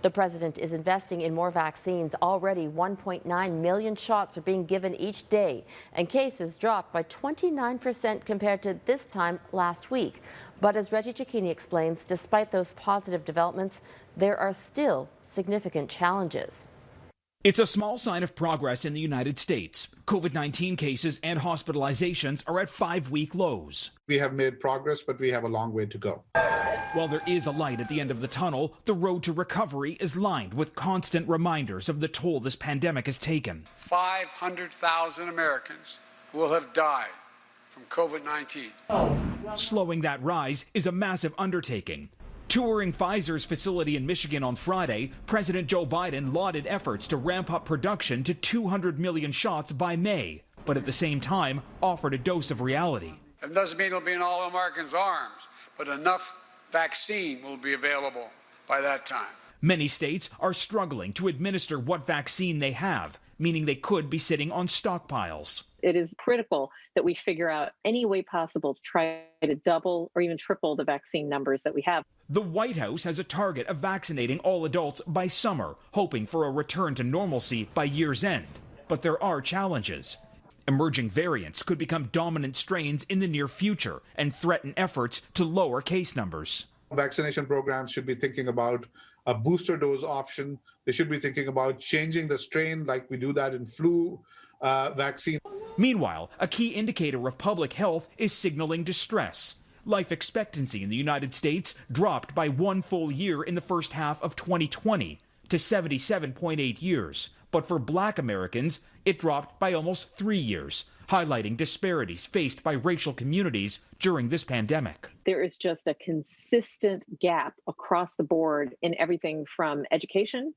The president is investing in more vaccines. Already 1.9 million shots are being given each day, and cases dropped by 29% compared to this time last week. But as Reggie Cecchini explains, despite those positive developments, there are still significant challenges. It's a small sign of progress in the United States. COVID-19 cases and hospitalizations are at 5-week lows. We have made progress, but we have a long way to go. While there is a light at the end of the tunnel, the road to recovery is lined with constant reminders of the toll this pandemic has taken. 500,000 Americans will have died from COVID-19. Slowing that rise is a massive undertaking. Touring Pfizer's facility in Michigan on Friday, President Joe Biden lauded efforts to ramp up production to 200 million shots by May, but at the same time offered a dose of reality. It doesn't mean it'll be in all Americans' arms, but enough vaccine will be available by that time. Many states are struggling to administer what vaccine they have, meaning they could be sitting on stockpiles. It is critical that we figure out any way possible to try to double or even triple the vaccine numbers that we have. The White House has a target of vaccinating all adults by summer, hoping for a return to normalcy by year's end. But there are challenges. Emerging variants could become dominant strains in the near future and threaten efforts to lower case numbers. Vaccination programs should be thinking about a booster dose option. They should be thinking about changing the strain like we do that in flu vaccine. Meanwhile, a key indicator of public health is signaling distress. Life expectancy in the United States dropped by 1 full year in the first half of 2020 to 77.8 years. But for Black Americans, it dropped by almost 3 years, highlighting disparities faced by racial communities during this pandemic. There is just a consistent gap across the board in everything from education,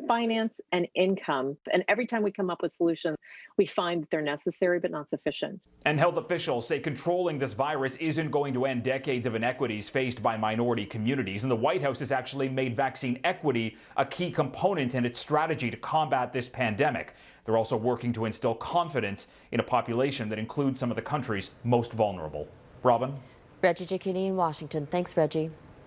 finance, and income. And every time we come up with solutions, we find that they're necessary but not sufficient. And health officials say controlling this virus isn't going to end decades of inequities faced by minority communities. And the White House has actually made vaccine equity a key component in its strategy to combat this pandemic. They're also working to instill confidence in a population that includes some of the country's most vulnerable. Robin? Reggie Cecchini in Washington. Thanks, Reggie.